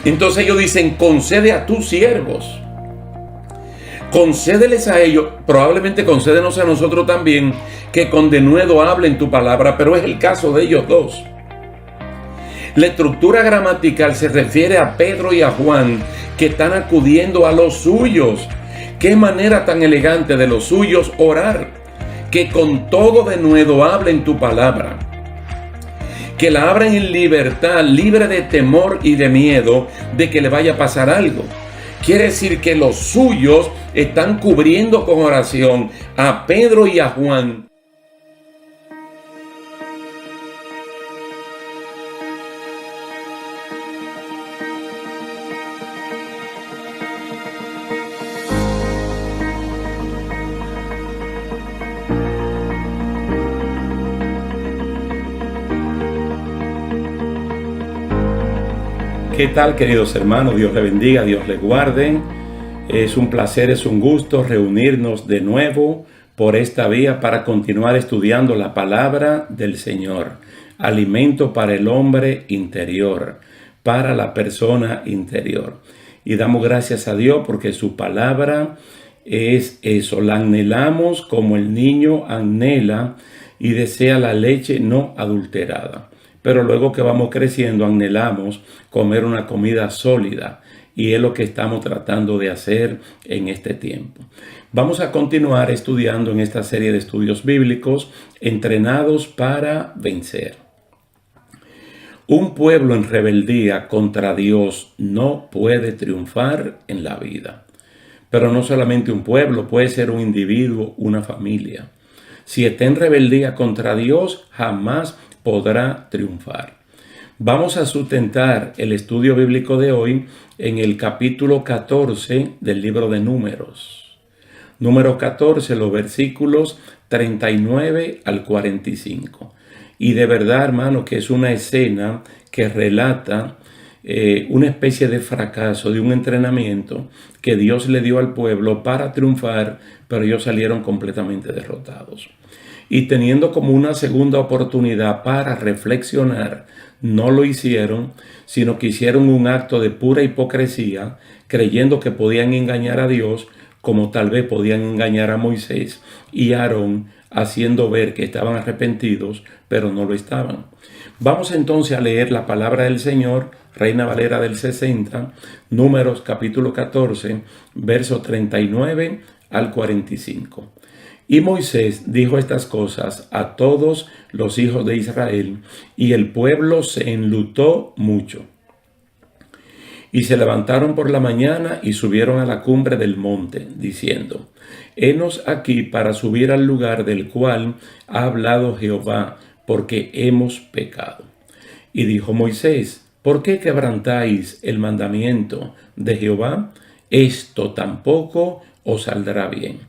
Entonces ellos dicen, concede a tus siervos. Concédeles a ellos, probablemente concédenos a nosotros también, que con denuedo hablen tu palabra, pero es el caso de ellos dos. La estructura gramatical se refiere a Pedro y a Juan, que están acudiendo a los suyos. Qué manera tan elegante de los suyos orar, que con todo denuedo hablen tu palabra, que la abran en libertad, libre de temor y de miedo de que le vaya a pasar algo. Quiere decir que los suyos están cubriendo con oración a Pedro y a Juan. ¿Qué tal, queridos hermanos? Dios les bendiga, Dios les guarde. Es un placer, es un gusto reunirnos de nuevo por esta vía para continuar estudiando la palabra del Señor. Alimento para el hombre interior, para la persona interior. Y damos gracias a Dios porque su palabra es eso. La anhelamos como el niño anhela y desea la leche no adulterada. Pero luego que vamos creciendo anhelamos comer una comida sólida y es lo que estamos tratando de hacer en este tiempo. Vamos a continuar estudiando en esta serie de estudios bíblicos, Entrenados para vencer. Un pueblo en rebeldía contra Dios no puede triunfar en la vida. Pero no solamente un pueblo, puede ser un individuo, una familia. Si está en rebeldía contra Dios, jamás podrá triunfar. Vamos a sustentar el estudio bíblico de hoy en el capítulo 14 del libro de Números. Número 14, los versículos 39 al 45. Y de verdad, hermano, que es una escena que relata una especie de fracaso, de un entrenamiento que Dios le dio al pueblo para triunfar, pero ellos salieron completamente derrotados. Y teniendo como una segunda oportunidad para reflexionar, no lo hicieron, sino que hicieron un acto de pura hipocresía, creyendo que podían engañar a Dios, como tal vez podían engañar a Moisés y a Aarón, haciendo ver que estaban arrepentidos, pero no lo estaban. Vamos entonces a leer la palabra del Señor, Reina Valera del 60, Números capítulo 14, versos 39 al 45. Y Moisés dijo estas cosas a todos los hijos de Israel, y el pueblo se enlutó mucho. Y se levantaron por la mañana y subieron a la cumbre del monte, diciendo: Henos aquí para subir al lugar del cual ha hablado Jehová, porque hemos pecado. Y dijo Moisés: ¿por qué quebrantáis el mandamiento de Jehová? Esto tampoco os saldrá bien.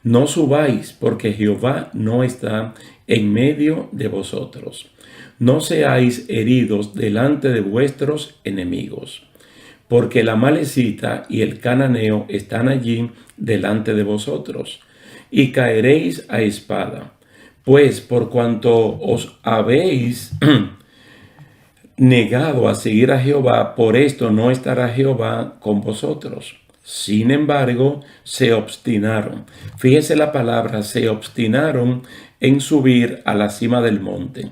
No subáis, porque Jehová no está en medio de vosotros. No seáis heridos delante de vuestros enemigos, porque el amalecita y el cananeo están allí delante de vosotros, y caeréis a espada. Pues por cuanto os habéis negado a seguir a Jehová, por esto no estará Jehová con vosotros. Sin embargo, se obstinaron. Fíjese la palabra, se obstinaron en subir a la cima del monte.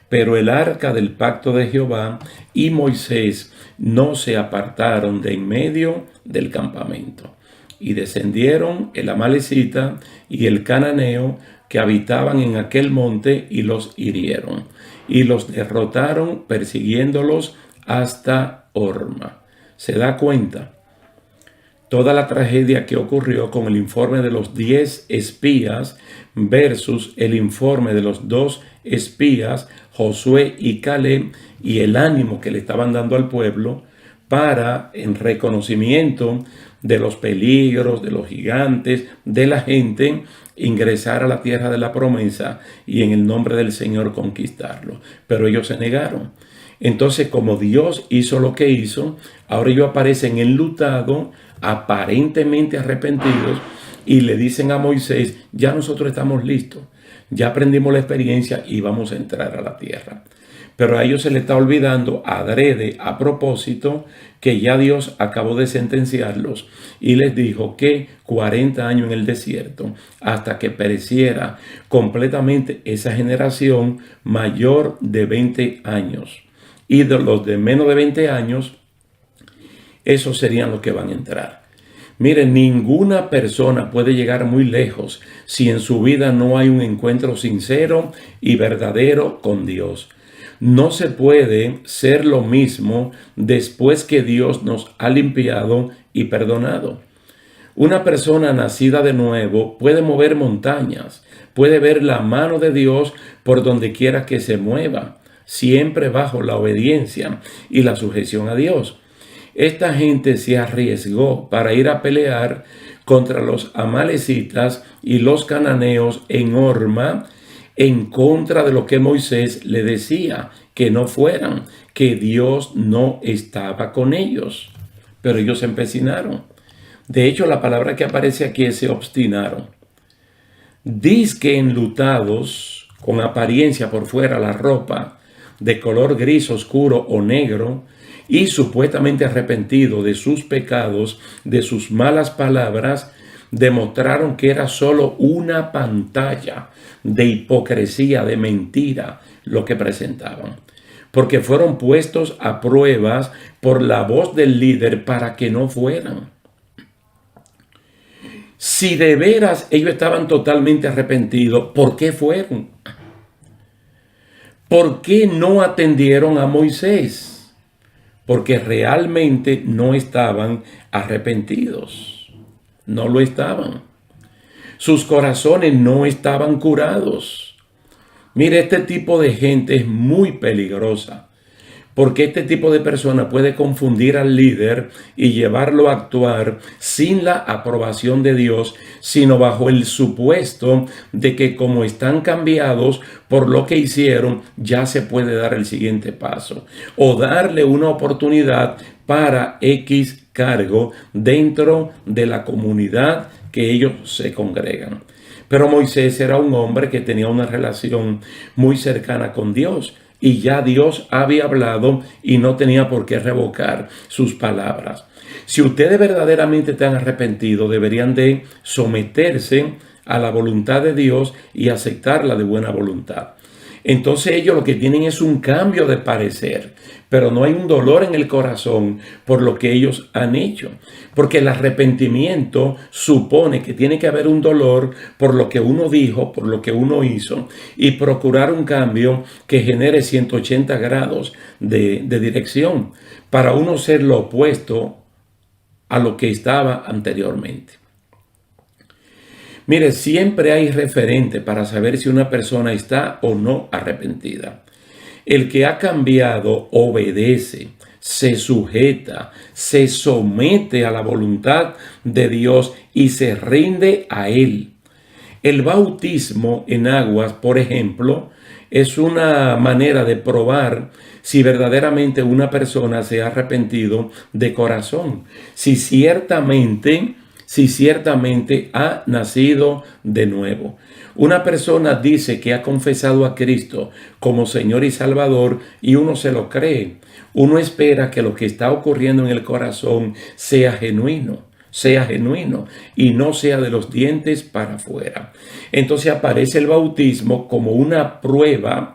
Pero el arca del pacto de Jehová y Moisés no se apartaron de en medio del campamento. Y descendieron el amalecita y el cananeo que habitaban en aquel monte y los hirieron. Y los derrotaron persiguiéndolos hasta Horma. ¿Se da cuenta? Toda la tragedia que ocurrió con el informe de los 10 espías versus el informe de los 2 espías, Josué y Caleb, y el ánimo que le estaban dando al pueblo para, en reconocimiento de los peligros, de los gigantes, de la gente, ingresar a la tierra de la promesa y en el nombre del Señor conquistarlo. Pero ellos se negaron. Entonces, como Dios hizo lo que hizo, ahora ellos aparecen enlutados, aparentemente arrepentidos, y le dicen a Moisés: ya nosotros estamos listos, ya aprendimos la experiencia y vamos a entrar a la tierra. Pero a ellos se les está olvidando adrede, a propósito, que ya Dios acabó de sentenciarlos y les dijo que 40 años en el desierto hasta que pereciera completamente esa generación mayor de 20 años. Y de los de menos de 20 años, esos serían los que van a entrar. Miren, ninguna persona puede llegar muy lejos si en su vida no hay un encuentro sincero y verdadero con Dios. No se puede ser lo mismo después que Dios nos ha limpiado y perdonado. Una persona nacida de nuevo puede mover montañas, puede ver la mano de Dios por donde quiera que se mueva, siempre bajo la obediencia y la sujeción a Dios. Esta gente se arriesgó para ir a pelear contra los amalecitas y los cananeos en Horma, en contra de lo que Moisés le decía, que no fueran, que Dios no estaba con ellos. Pero ellos se empecinaron. De hecho, la palabra que aparece aquí es se obstinaron. Dizque enlutados, con apariencia por fuera la ropa, de color gris oscuro o negro, y supuestamente arrepentidos de sus pecados, de sus malas palabras, demostraron que era solo una pantalla de hipocresía, de mentira, lo que presentaban. Porque fueron puestos a pruebas por la voz del líder para que no fueran. Si de veras ellos estaban totalmente arrepentidos, ¿por qué fueron? ¿Por qué no atendieron a Moisés? Porque realmente no estaban arrepentidos. No lo estaban. Sus corazones no estaban curados. Mire, este tipo de gente es muy peligrosa, porque este tipo de persona puede confundir al líder y llevarlo a actuar sin la aprobación de Dios, sino bajo el supuesto de que como están cambiados por lo que hicieron, ya se puede dar el siguiente paso o darle una oportunidad para X cargo dentro de la comunidad que ellos se congregan. Pero Moisés era un hombre que tenía una relación muy cercana con Dios y ya Dios había hablado y no tenía por qué revocar sus palabras. Si ustedes verdaderamente están arrepentidos, deberían de someterse a la voluntad de Dios y aceptarla de buena voluntad. Entonces ellos lo que tienen es un cambio de parecer, pero no hay un dolor en el corazón por lo que ellos han hecho. Porque el arrepentimiento supone que tiene que haber un dolor por lo que uno dijo, por lo que uno hizo, y procurar un cambio que genere 180 grados de dirección para uno ser lo opuesto a lo que estaba anteriormente. Mire, siempre hay referente para saber si una persona está o no arrepentida. El que ha cambiado obedece, se sujeta, se somete a la voluntad de Dios y se rinde a Él. El bautismo en aguas, por ejemplo, es una manera de probar si verdaderamente una persona se ha arrepentido de corazón, si ciertamente ha nacido de nuevo. Una persona dice que ha confesado a Cristo como Señor y Salvador y uno se lo cree. Uno espera que lo que está ocurriendo en el corazón sea genuino y no sea de los dientes para afuera. Entonces aparece el bautismo como una prueba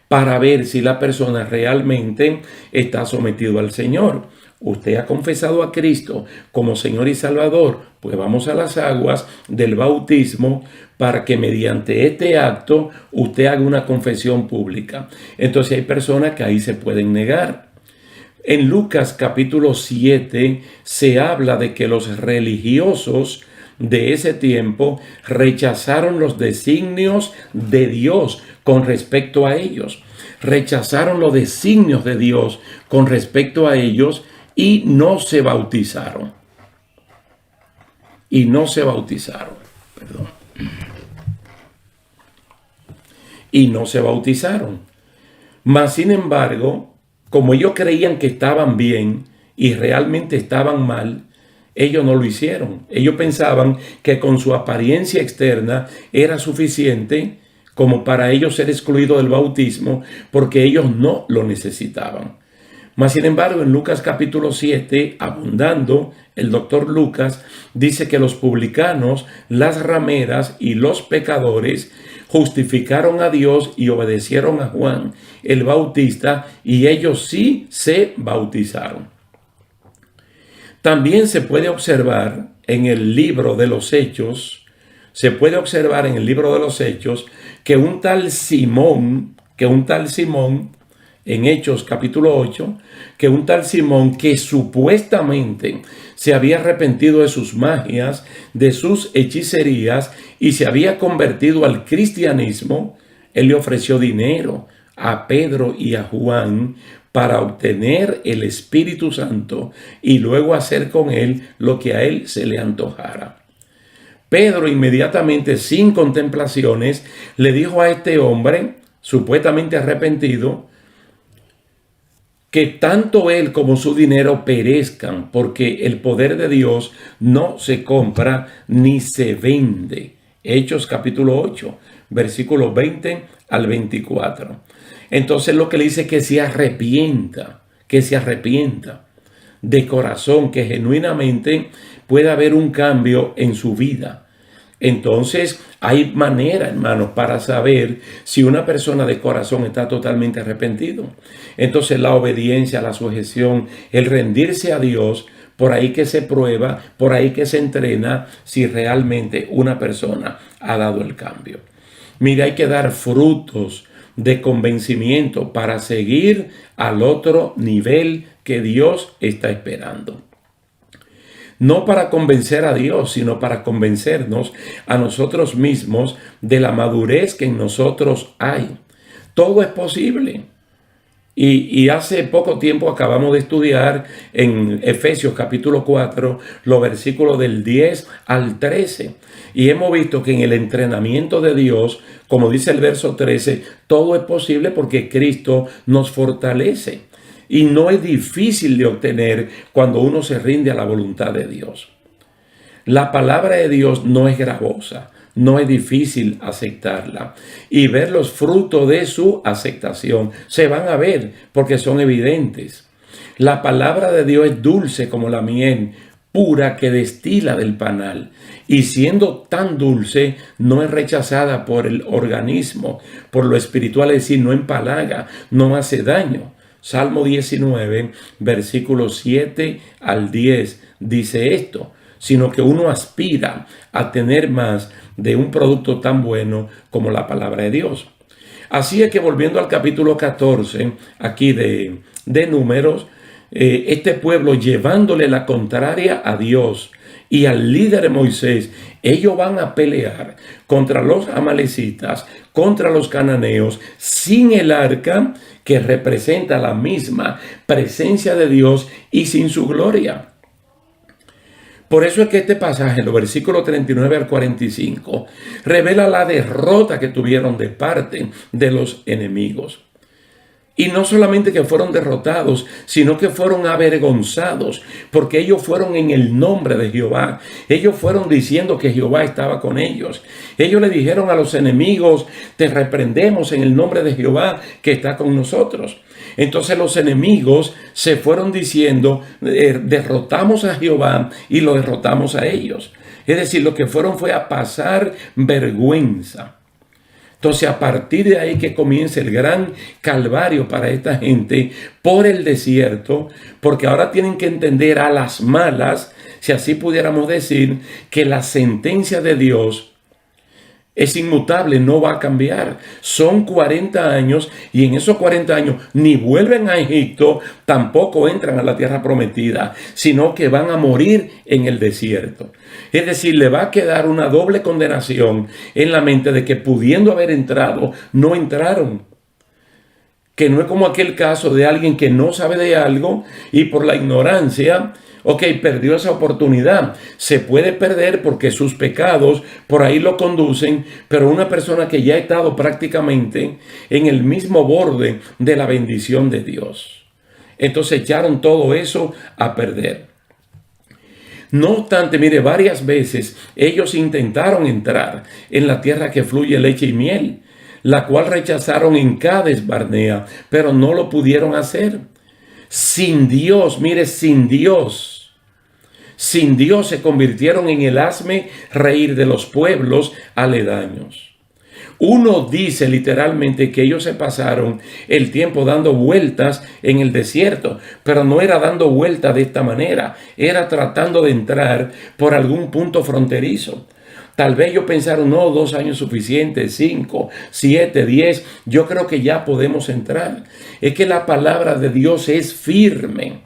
para ver si la persona realmente está sometido al Señor. Usted ha confesado a Cristo como Señor y Salvador, pues vamos a las aguas del bautismo para que mediante este acto usted haga una confesión pública. Entonces hay personas que ahí se pueden negar. En Lucas capítulo 7 se habla de que los religiosos de ese tiempo rechazaron los designios de Dios con respecto a ellos. Rechazaron los designios de Dios con respecto a ellos y no se bautizaron. Mas, sin embargo, como ellos creían que estaban bien y realmente estaban mal, ellos no lo hicieron. Ellos pensaban que con su apariencia externa era suficiente como para ellos ser excluidos del bautismo, porque ellos no lo necesitaban. Mas sin embargo, en Lucas capítulo 7, abundando, el doctor Lucas dice que los publicanos, las rameras y los pecadores justificaron a Dios y obedecieron a Juan el Bautista, y ellos sí se bautizaron. También se puede observar en el libro de los Hechos, que un tal Simón, en Hechos capítulo 8, que un tal Simón que supuestamente se había arrepentido de sus magias, de sus hechicerías y se había convertido al cristianismo, él le ofreció dinero a Pedro y a Juan para obtener el Espíritu Santo y luego hacer con él lo que a él se le antojara. Pedro inmediatamente, sin contemplaciones, le dijo a este hombre, supuestamente arrepentido, que tanto él como su dinero perezcan, porque el poder de Dios no se compra ni se vende. Hechos capítulo 8, versículos 20 al 24. Entonces lo que le dice es que se arrepienta de corazón, que genuinamente pueda haber un cambio en su vida. Entonces hay manera, hermanos, para saber si una persona de corazón está totalmente arrepentido. Entonces la obediencia, la sujeción, el rendirse a Dios, por ahí que se prueba, por ahí que se entrena si realmente una persona ha dado el cambio. Mire, hay que dar frutos de convencimiento para seguir al otro nivel que Dios está esperando. No para convencer a Dios, sino para convencernos a nosotros mismos de la madurez que en nosotros hay. Todo es posible. Y hace poco tiempo acabamos de estudiar en Efesios capítulo 4 los versículos del 10 al 13. Y hemos visto que en el entrenamiento de Dios, como dice el verso 13, todo es posible porque Cristo nos fortalece. Y no es difícil de obtener cuando uno se rinde a la voluntad de Dios. La palabra de Dios no es gravosa, no es difícil aceptarla. Y ver los frutos de su aceptación se van a ver porque son evidentes. La palabra de Dios es dulce como la miel pura que destila del panal. Y siendo tan dulce, no es rechazada por el organismo, por lo espiritual, es decir, no empalaga, no hace daño. Salmo 19, versículos 7 al 10 dice esto, sino que uno aspira a tener más de un producto tan bueno como la palabra de Dios. Así es que volviendo al capítulo 14, aquí de Números, este pueblo llevándole la contraria a Dios y al líder de Moisés, ellos van a pelear contra los amalecitas, contra los cananeos, sin el arca que representa la misma presencia de Dios y sin su gloria. Por eso es que este pasaje, en los versículos 39 al 45, revela la derrota que tuvieron de parte de los enemigos. Y no solamente que fueron derrotados, sino que fueron avergonzados, porque ellos fueron en el nombre de Jehová. Ellos fueron diciendo que Jehová estaba con ellos. Ellos le dijeron a los enemigos, te reprendemos en el nombre de Jehová que está con nosotros. Entonces los enemigos se fueron diciendo, derrotamos a Jehová y lo derrotamos a ellos. Es decir, lo que fueron fue a pasar vergüenza. Entonces, a partir de ahí que comienza el gran calvario para esta gente por el desierto, porque ahora tienen que entender a las malas, si así pudiéramos decir, que la sentencia de Dios es inmutable, no va a cambiar. Son 40 años y en esos 40 años ni vuelven a Egipto, tampoco entran a la tierra prometida, sino que van a morir en el desierto. Es decir, le va a quedar una doble condenación en la mente de que pudiendo haber entrado, no entraron. Que no es como aquel caso de alguien que no sabe de algo y por la ignorancia, perdió esa oportunidad. Se puede perder porque sus pecados por ahí lo conducen, pero una persona que ya ha estado prácticamente en el mismo borde de la bendición de Dios. Entonces echaron todo eso a perder. No obstante, mire, varias veces ellos intentaron entrar en la tierra que fluye leche y miel. la cual rechazaron en Cades Barnea, pero no lo pudieron hacer. Sin Dios, mire, sin Dios se convirtieron en el hazme reír de los pueblos aledaños. Uno dice literalmente que ellos se pasaron el tiempo dando vueltas en el desierto, pero no era dando vueltas de esta manera, era tratando de entrar por algún punto fronterizo. Tal vez ellos pensaron, no, 2 años suficientes, 5, 7, 10, yo creo que ya podemos entrar. Es que la palabra de Dios es firme.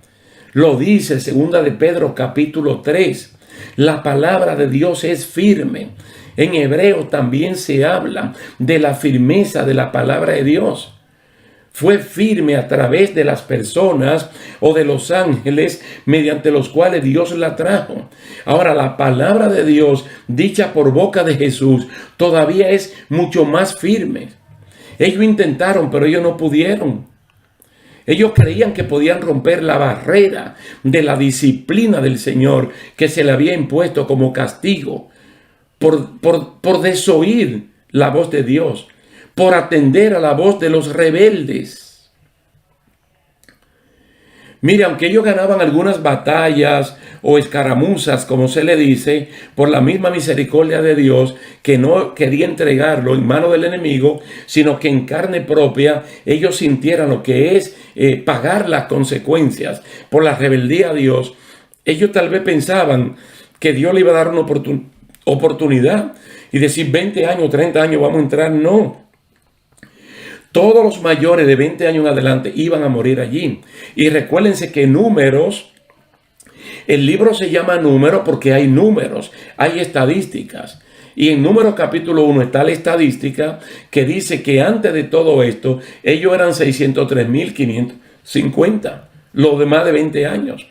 Lo dice 2 de Pedro capítulo 3. La palabra de Dios es firme. En hebreo también se habla de la firmeza de la palabra de Dios. Fue firme a través de las personas o de los ángeles mediante los cuales Dios la trajo. Ahora, la palabra de Dios dicha por boca de Jesús todavía es mucho más firme. Ellos intentaron, pero ellos no pudieron. Ellos creían que podían romper la barrera de la disciplina del Señor que se le había impuesto como castigo por desoír la voz de Dios, por atender a la voz de los rebeldes. Mire, aunque ellos ganaban algunas batallas o escaramuzas, como se le dice, por la misma misericordia de Dios, que no quería entregarlo en manos del enemigo, sino que en carne propia ellos sintieran lo que es pagar las consecuencias por la rebeldía a Dios. Ellos tal vez pensaban que Dios le iba a dar una oportunidad y decir 20 años, 30 años vamos a entrar. No. Todos los mayores de 20 años en adelante iban a morir allí. Y recuérdense que Números, el libro se llama Números porque hay números, hay estadísticas. Y en Números capítulo 1 está la estadística que dice que antes de todo esto, ellos eran 603.550, los demás de 20 años.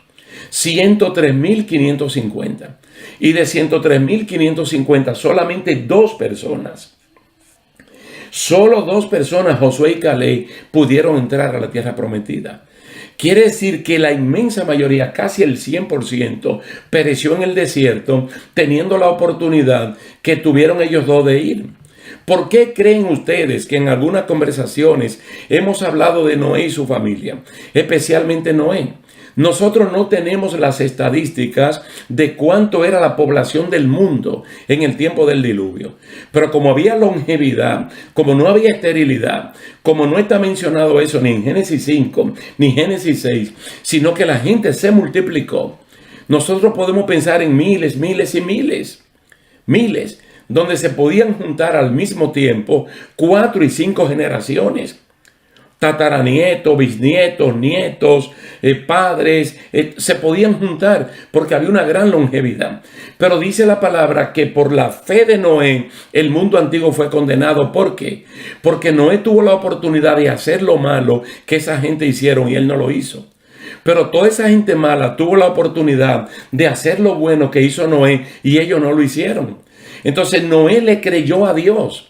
103.550. Y de 103.550, solamente 2 personas. Solo 2 personas, Josué y Caleb, pudieron entrar a la tierra prometida. Quiere decir que la inmensa mayoría, casi el 100%, pereció en el desierto, teniendo la oportunidad que tuvieron ellos 2 de ir. ¿Por qué creen ustedes que en algunas conversaciones hemos hablado de Noé y su familia? Especialmente Noé. Nosotros no tenemos las estadísticas de cuánto era la población del mundo en el tiempo del diluvio. Pero como había longevidad, como no había esterilidad, como no está mencionado eso ni en Génesis 5 ni Génesis 6, sino que la gente se multiplicó, nosotros podemos pensar en miles, miles y miles, donde se podían juntar al mismo tiempo 4 y 5 generaciones. Tataranietos, bisnietos, nietos, padres, se podían juntar porque había una gran longevidad. Pero dice la palabra que por la fe de Noé, el mundo antiguo fue condenado. ¿Por qué? Porque Noé tuvo la oportunidad de hacer lo malo que esa gente hicieron y él no lo hizo. Pero toda esa gente mala tuvo la oportunidad de hacer lo bueno que hizo Noé y ellos no lo hicieron. Entonces Noé le creyó a Dios.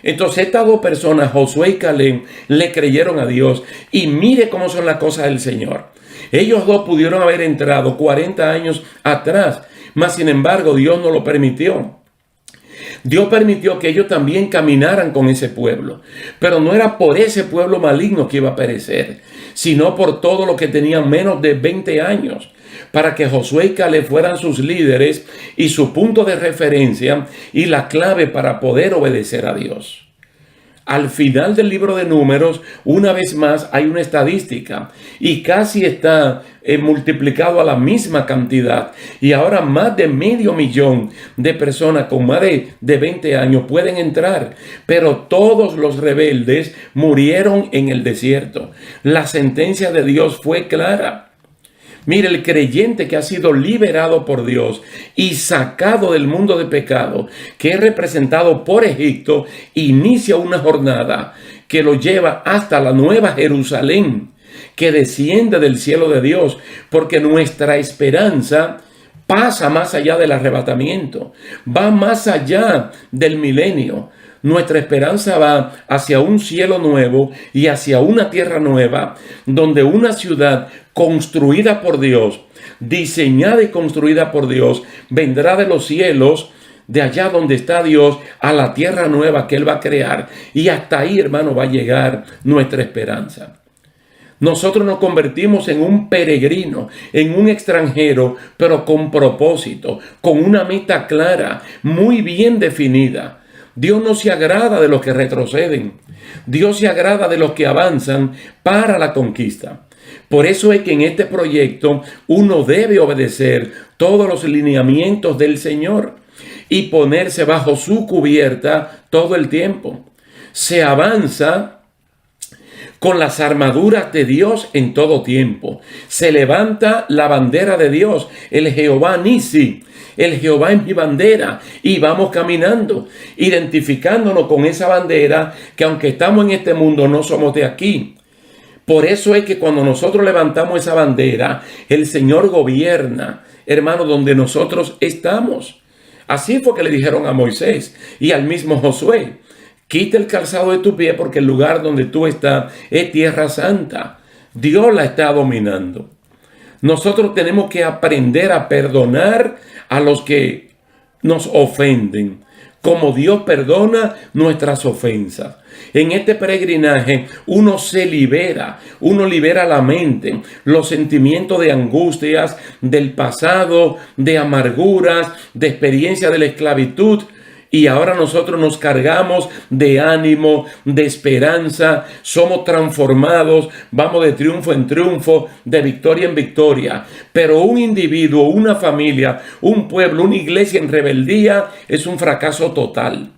Entonces estas 2 personas, Josué y Caleb, le creyeron a Dios. Y mire cómo son las cosas del Señor. Ellos 2 pudieron haber entrado 40 años atrás, mas sin embargo Dios no lo permitió. Dios permitió que ellos también caminaran con ese pueblo. Pero no era por ese pueblo maligno que iba a perecer, sino por todo lo que tenían menos de 20 años. Para que Josué y Caleb fueran sus líderes y su punto de referencia y la clave para poder obedecer a Dios. Al final del libro de Números, una vez más, hay una estadística y casi está multiplicado a la misma cantidad. Y ahora más de 500,000 de personas con más de 20 años pueden entrar. Pero todos los rebeldes murieron en el desierto. La sentencia de Dios fue clara. Mire, el creyente que ha sido liberado por Dios y sacado del mundo de pecado, que es representado por Egipto, inicia una jornada que lo lleva hasta la nueva Jerusalén, que desciende del cielo de Dios, porque nuestra esperanza pasa más allá del arrebatamiento, va más allá del milenio. Nuestra esperanza va hacia un cielo nuevo y hacia una tierra nueva, donde una ciudad construida por Dios, diseñada y construida por Dios, vendrá de los cielos de allá donde está Dios a la tierra nueva que Él va a crear. Y hasta ahí, hermano, va a llegar nuestra esperanza. Nosotros nos convertimos en un peregrino, en un extranjero, pero con propósito, con una meta clara, muy bien definida. Dios no se agrada de los que retroceden. Dios se agrada de los que avanzan para la conquista. Por eso es que en este proyecto uno debe obedecer todos los lineamientos del Señor y ponerse bajo su cubierta todo el tiempo. Se avanza con las armaduras de Dios en todo tiempo. Se levanta la bandera de Dios, el Jehová Nisi. El Jehová es mi bandera, y vamos caminando, identificándonos con esa bandera, que aunque estamos en este mundo no somos de aquí. Por eso es que cuando nosotros levantamos esa bandera, el Señor gobierna, hermano, donde nosotros estamos. Así fue que le dijeron a Moisés y al mismo Josué: quita el calzado de tu pie, porque el lugar donde tú estás es tierra santa. Dios la está dominando. Nosotros tenemos que aprender a perdonar a los que nos ofenden, como Dios perdona nuestras ofensas. En este peregrinaje uno se libera, uno libera la mente, los sentimientos de angustias del pasado, de amarguras, de experiencia de la esclavitud. Y ahora nosotros nos cargamos de ánimo, de esperanza, somos transformados, vamos de triunfo en triunfo, de victoria en victoria. Pero un individuo, una familia, un pueblo, una iglesia en rebeldía es un fracaso total.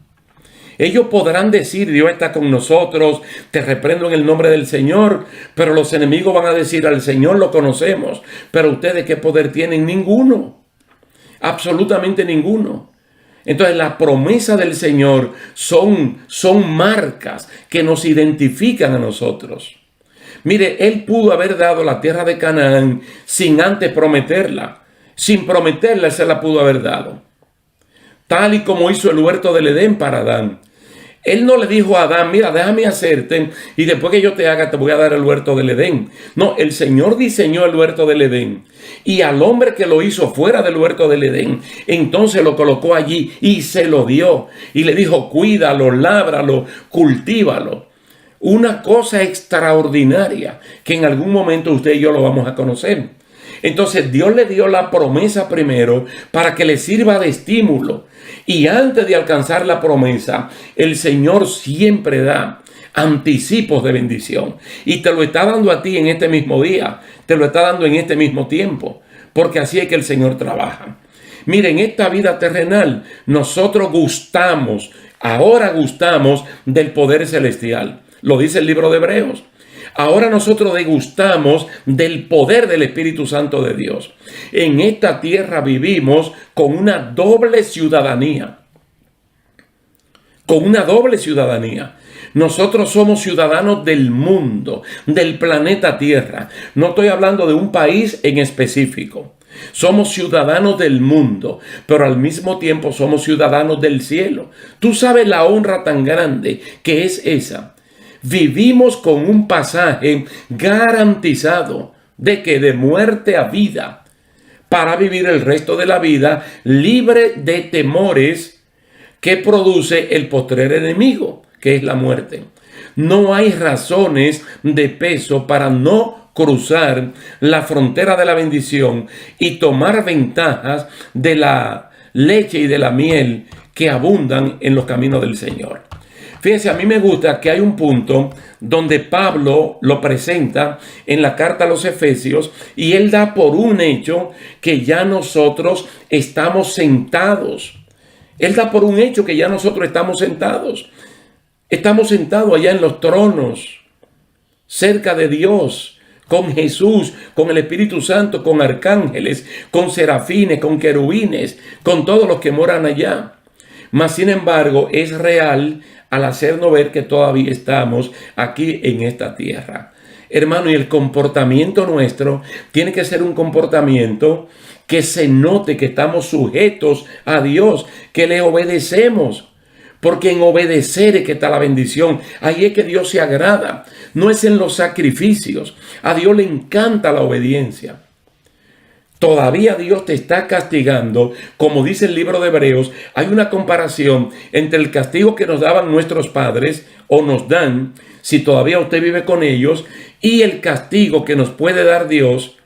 Ellos podrán decir: Dios está con nosotros, te reprendo en el nombre del Señor, pero los enemigos van a decir: al Señor lo conocemos, pero ustedes ¿qué poder tienen? Ninguno, absolutamente ninguno. Entonces las promesas del Señor son marcas que nos identifican a nosotros. Mire, Él pudo haber dado la tierra de Canaán sin antes prometerla. Sin prometerla, Él se la pudo haber dado. Tal y como hizo el huerto del Edén para Adán. Él no le dijo a Adán: mira, déjame hacerte y después que yo te haga te voy a dar el huerto del Edén. No, el Señor diseñó el huerto del Edén. Y al hombre que lo hizo fuera del huerto del Edén, entonces lo colocó allí y se lo dio. Y le dijo: cuídalo, lábralo, cultívalo. Una cosa extraordinaria que en algún momento usted y yo lo vamos a conocer. Entonces Dios le dio la promesa primero para que le sirva de estímulo. Y antes de alcanzar la promesa, el Señor siempre da anticipos de bendición. Y te lo está dando a ti en este mismo día. Te lo está dando en este mismo tiempo. Porque así es que el Señor trabaja. Miren, en esta vida terrenal nosotros ahora gustamos del poder celestial. Lo dice el libro de Hebreos. Ahora nosotros degustamos del poder del Espíritu Santo de Dios. En esta tierra vivimos con una doble ciudadanía. Con una doble ciudadanía. Nosotros somos ciudadanos del mundo, del planeta Tierra. No estoy hablando de un país en específico. Somos ciudadanos del mundo, pero al mismo tiempo somos ciudadanos del cielo. Tú sabes la honra tan grande que es esa. Vivimos con un pasaje garantizado de que de muerte a vida, para vivir el resto de la vida libre de temores que produce el postrer enemigo, que es la muerte. No hay razones de peso para no cruzar la frontera de la bendición y tomar ventajas de la leche y de la miel que abundan en los caminos del Señor. Fíjense, a mí me gusta que hay un punto donde Pablo lo presenta en la carta a los Efesios y él da por un hecho que ya nosotros estamos sentados. Él da por un hecho que ya nosotros estamos sentados. Estamos sentados allá en los tronos, cerca de Dios, con Jesús, con el Espíritu Santo, con arcángeles, con serafines, con querubines, con todos los que moran allá. Mas, sin embargo, es real al hacernos ver que todavía estamos aquí en esta tierra. Hermano, y el comportamiento nuestro tiene que ser un comportamiento que se note que estamos sujetos a Dios, que le obedecemos. Porque en obedecer es que está la bendición. Ahí es que Dios se agrada. No es en los sacrificios. A Dios le encanta la obediencia. Todavía Dios te está castigando. Como dice el libro de Hebreos, hay una comparación entre el castigo que nos daban nuestros padres o nos dan, si todavía usted vive con ellos, y el castigo que nos puede dar Dios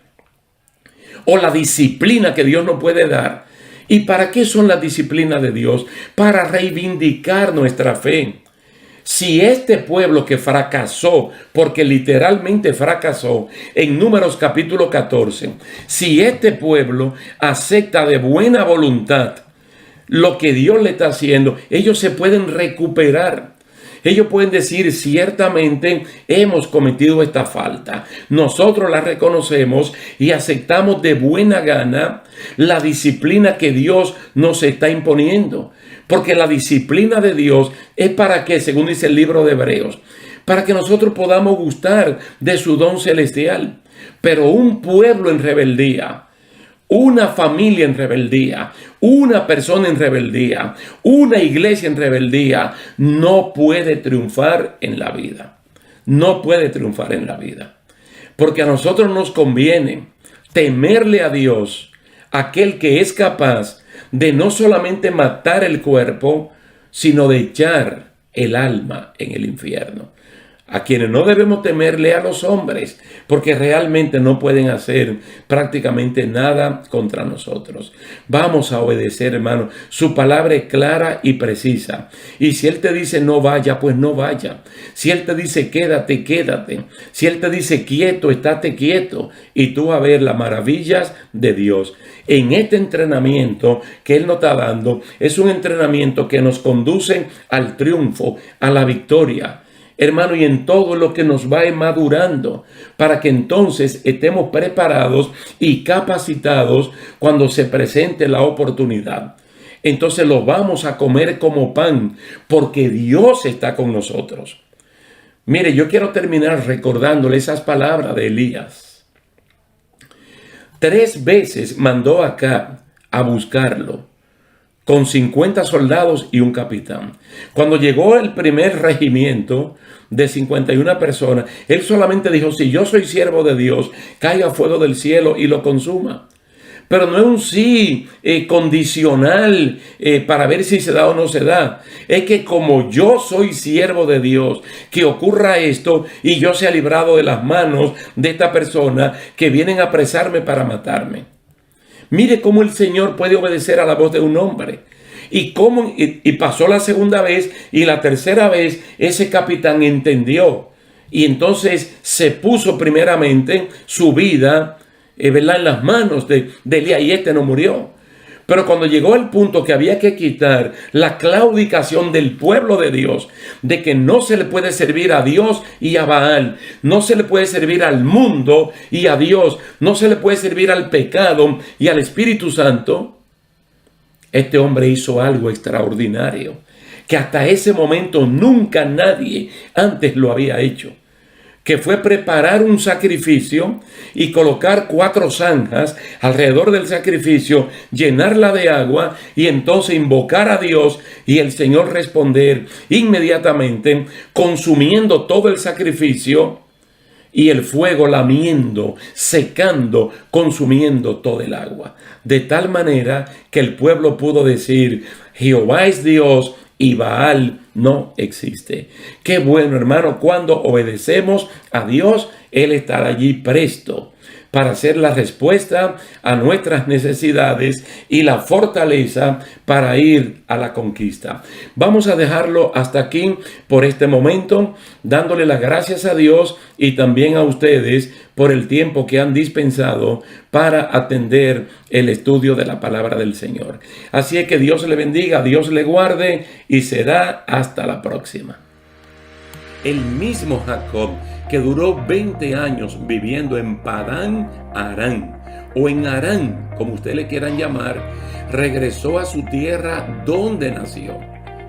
o la disciplina que Dios nos puede dar. ¿Y para qué son las disciplinas de Dios? Para reivindicar nuestra fe. Si este pueblo que fracasó, porque literalmente fracasó en Números capítulo 14, si este pueblo acepta de buena voluntad lo que Dios le está haciendo, ellos se pueden recuperar. Ellos pueden decir, ciertamente hemos cometido esta falta. Nosotros la reconocemos y aceptamos de buena gana la disciplina que Dios nos está imponiendo. Porque la disciplina de Dios es para que, según dice el libro de Hebreos, para que nosotros podamos gustar de su don celestial. Pero un pueblo en rebeldía, una familia en rebeldía, una persona en rebeldía, una iglesia en rebeldía, no puede triunfar en la vida. No puede triunfar en la vida. Porque a nosotros nos conviene temerle a Dios, aquel que es capaz de no solamente matar el cuerpo, sino de echar el alma en el infierno. A quienes no debemos temerle a los hombres, porque realmente no pueden hacer prácticamente nada contra nosotros. Vamos a obedecer, hermano. Su palabra es clara y precisa. Y si Él te dice no vaya, pues no vaya. Si Él te dice quédate, quédate. Si Él te dice quieto, estate quieto. Y tú vas a ver las maravillas de Dios. En este entrenamiento que Él nos está dando, es un entrenamiento que nos conduce al triunfo, a la victoria. Hermano, y en todo lo que nos va madurando, para que entonces estemos preparados y capacitados cuando se presente la oportunidad. Entonces lo vamos a comer como pan, porque Dios está con nosotros. Mire, yo quiero terminar recordándole esas palabras de Elías. 3 veces mandó a Acab a buscarlo, con 50 soldados y un capitán. Cuando llegó el primer regimiento de 51 personas, él solamente dijo, si yo soy siervo de Dios, caiga fuego del cielo y lo consuma. Pero no es un sí condicional para ver si se da o no se da. Es que como yo soy siervo de Dios, que ocurra esto y yo sea librado de las manos de esta persona que vienen a apresarme para matarme. Mire cómo el Señor puede obedecer a la voz de un hombre. Y pasó la segunda vez y la tercera vez ese capitán entendió. Y entonces se puso primeramente su vida en las manos de Elías, y este no murió. Pero cuando llegó el punto que había que quitar la claudicación del pueblo de Dios, de que no se le puede servir a Dios y a Baal, no se le puede servir al mundo y a Dios, no se le puede servir al pecado y al Espíritu Santo, este hombre hizo algo extraordinario, que hasta ese momento nunca nadie antes lo había hecho. Que fue preparar un sacrificio y colocar 4 zanjas alrededor del sacrificio, llenarla de agua y entonces invocar a Dios y el Señor responder inmediatamente, consumiendo todo el sacrificio y el fuego lamiendo, secando, consumiendo todo el agua. De tal manera que el pueblo pudo decir, Jehová es Dios y Baal no existe. Qué bueno, hermano, cuando obedecemos a Dios, Él estará allí presto para hacer la respuesta a nuestras necesidades y la fortaleza para ir a la conquista. Vamos a dejarlo hasta aquí por este momento, dándole las gracias a Dios y también a ustedes por el tiempo que han dispensado para atender el estudio de la palabra del Señor. Así es que Dios le bendiga, Dios le guarde y será hasta la próxima. El mismo Jacob, que duró 20 años viviendo en Padán Aram, o en Harán, como ustedes le quieran llamar, regresó a su tierra donde nació,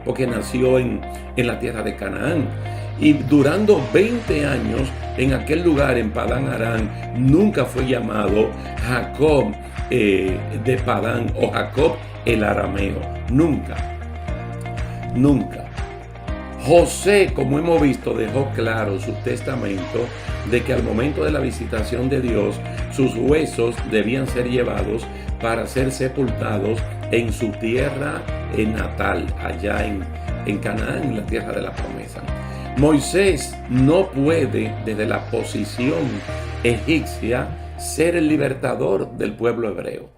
porque nació en la tierra de Canaán. Y durando 20 años en aquel lugar, en Padán Aram, nunca fue llamado Jacob de Padán o Jacob el arameo. Nunca. Nunca. José, como hemos visto, dejó claro su testamento de que al momento de la visitación de Dios sus huesos debían ser llevados para ser sepultados en su tierra natal, allá en Canaán, en la tierra de la promesa. Moisés no puede, desde la posición egipcia, ser el libertador del pueblo hebreo.